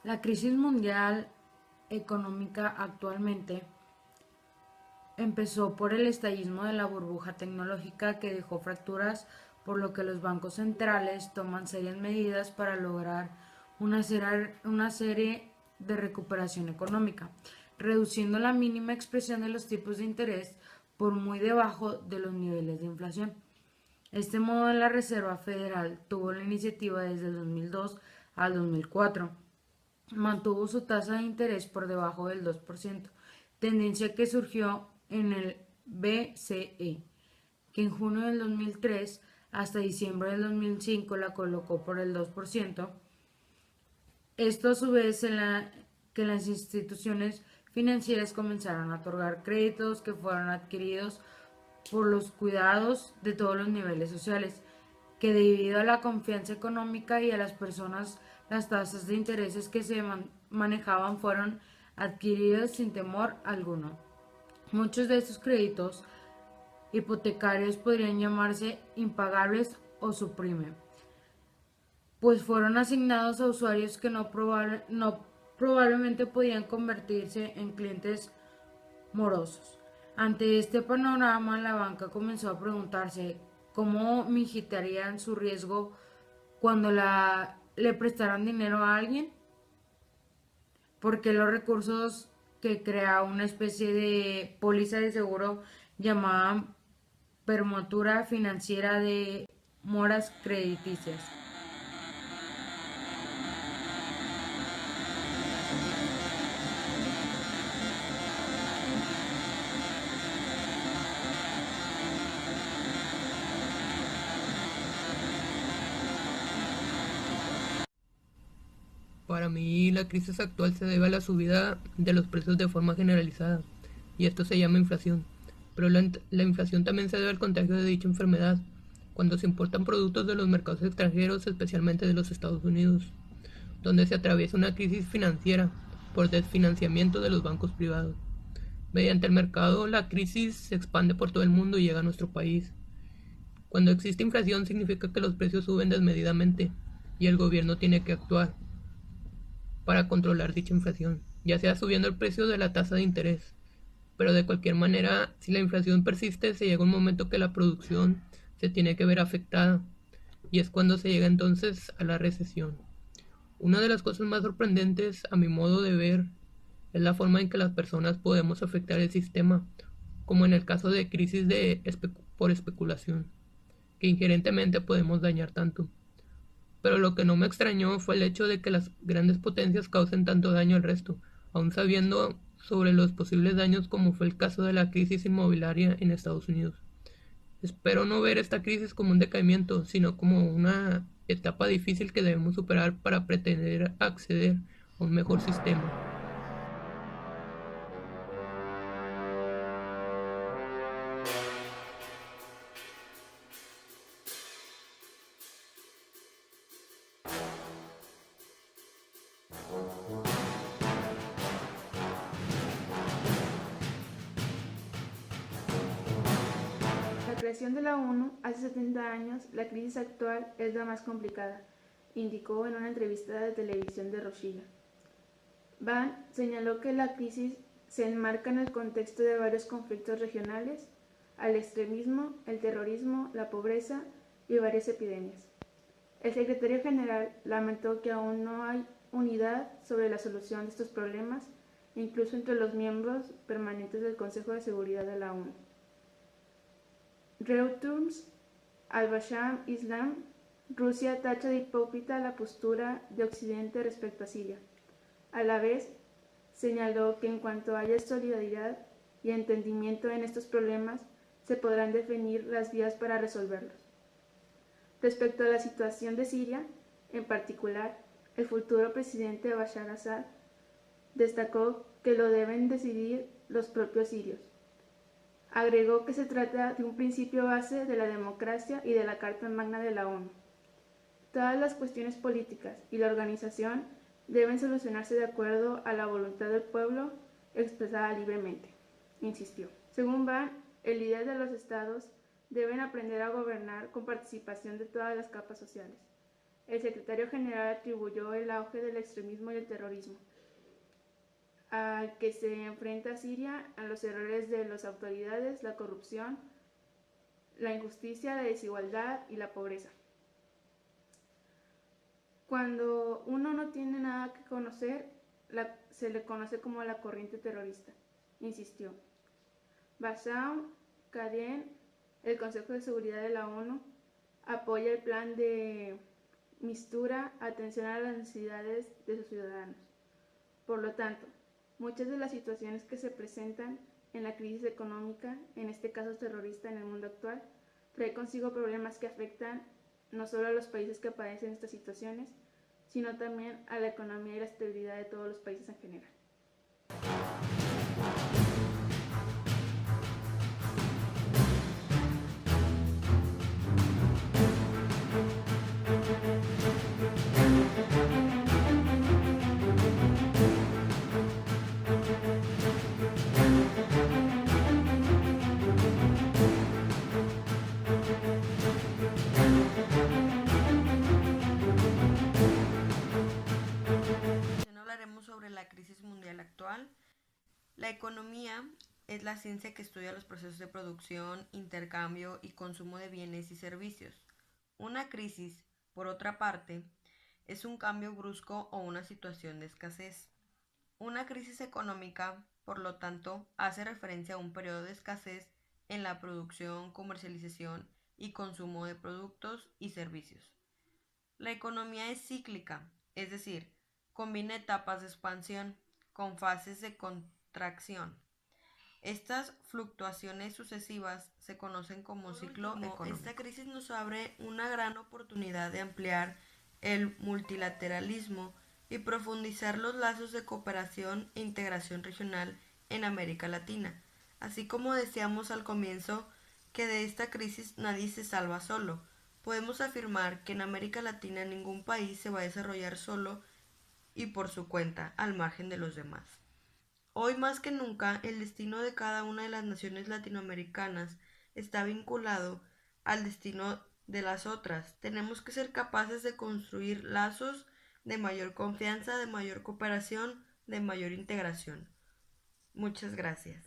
La crisis mundial económica actualmente empezó por el estallismo de la burbuja tecnológica que dejó fracturas, por lo que los bancos centrales toman serias medidas para lograr una serie de recuperación económica, reduciendo la mínima expresión de los tipos de interés por muy debajo de los niveles de inflación. Este modo la Reserva Federal tuvo la iniciativa desde el 2002 al 2004. Mantuvo su tasa de interés por debajo del 2%, tendencia que surgió en el BCE, que en junio del 2003 hasta diciembre del 2005 la colocó por el 2%. Esto a su vez que las instituciones financieras comenzaron a otorgar créditos que fueron adquiridos por los cuidados de todos los niveles sociales, que debido a la confianza económica y a las personas, las tasas de intereses que se manejaban fueron adquiridas sin temor alguno. Muchos de estos créditos hipotecarios podrían llamarse impagables o suprime, pues fueron asignados a usuarios que no probablemente podían convertirse en clientes morosos. Ante este panorama, la banca comenzó a preguntarse cómo mitigarían su riesgo cuando le prestaran dinero a alguien, porque los recursos que crea una especie de póliza de seguro llamaban permutura financiera de moras crediticias. Para mí, la crisis actual se debe a la subida de los precios de forma generalizada, y esto se llama inflación. Pero la inflación también se debe al contagio de dicha enfermedad, cuando se importan productos de los mercados extranjeros, especialmente de los Estados Unidos, donde se atraviesa una crisis financiera por desfinanciamiento de los bancos privados. Mediante el mercado, la crisis se expande por todo el mundo y llega a nuestro país. Cuando existe inflación significa que los precios suben desmedidamente y el gobierno tiene que actuar para controlar dicha inflación, ya sea subiendo el precio de la tasa de interés. Pero de cualquier manera, si la inflación persiste, se llega un momento que la producción se tiene que ver afectada, y es cuando se llega entonces a la recesión. Una de las cosas más sorprendentes, a mi modo de ver, es la forma en que las personas podemos afectar el sistema, como en el caso de crisis por especulación, que inherentemente podemos dañar tanto. Pero lo que no me extrañó fue el hecho de que las grandes potencias causen tanto daño al resto, aun sabiendo sobre los posibles daños como fue el caso de la crisis inmobiliaria en Estados Unidos. Espero no ver esta crisis como un decaimiento, sino como una etapa difícil que debemos superar para pretender acceder a un mejor sistema. La creación de la ONU hace 70 años, la crisis actual es la más complicada, indicó en una entrevista de televisión de Rochilla. Ban señaló que la crisis se enmarca en el contexto de varios conflictos regionales, al extremismo, el terrorismo, la pobreza y varias epidemias. El secretario general lamentó que aún no hay unidad sobre la solución de estos problemas, incluso entre los miembros permanentes del Consejo de Seguridad de la ONU. Reuters, Al-Bashar Islam, Rusia tacha de hipócrita la postura de Occidente respecto a Siria. A la vez, señaló que en cuanto haya solidaridad y entendimiento en estos problemas, se podrán definir las vías para resolverlos. Respecto a la situación de Siria, en particular, el futuro presidente Bashar Assad destacó que lo deben decidir los propios sirios. Agregó que se trata de un principio base de la democracia y de la Carta Magna de la ONU. Todas las cuestiones políticas y la organización deben solucionarse de acuerdo a la voluntad del pueblo expresada libremente, insistió. Según Ban, el líder de los estados deben aprender a gobernar con participación de todas las capas sociales. El secretario general atribuyó el auge del extremismo y el terrorismo al que se enfrenta Siria a los errores de las autoridades, la corrupción, la injusticia, la desigualdad y la pobreza. Cuando uno no tiene nada que conocer, se le conoce como la corriente terrorista, insistió. Bassam Kadien, el Consejo de Seguridad de la ONU, apoya el plan de Mistura, atención a las necesidades de sus ciudadanos. Por lo tanto, muchas de las situaciones que se presentan en la crisis económica, en este caso terrorista en el mundo actual, trae consigo problemas que afectan no solo a los países que padecen estas situaciones, sino también a la economía y la estabilidad de todos los países en general. Hablaremos sobre la crisis mundial actual. La economía es la ciencia que estudia los procesos de producción, intercambio y consumo de bienes y servicios. Una crisis, por otra parte, es un cambio brusco o una situación de escasez. Una crisis económica, por lo tanto, hace referencia a un periodo de escasez en la producción, comercialización y consumo de productos y servicios. La economía es cíclica, es decir, combina etapas de expansión con fases de contracción. Estas fluctuaciones sucesivas se conocen como ciclo económico. Esta crisis nos abre una gran oportunidad de ampliar el multilateralismo y profundizar los lazos de cooperación e integración regional en América Latina. Así como decíamos al comienzo que de esta crisis nadie se salva solo, podemos afirmar que en América Latina ningún país se va a desarrollar solo y por su cuenta, al margen de los demás. Hoy más que nunca, el destino de cada una de las naciones latinoamericanas está vinculado al destino de las otras. Tenemos que ser capaces de construir lazos de mayor confianza, de mayor cooperación, de mayor integración. Muchas gracias.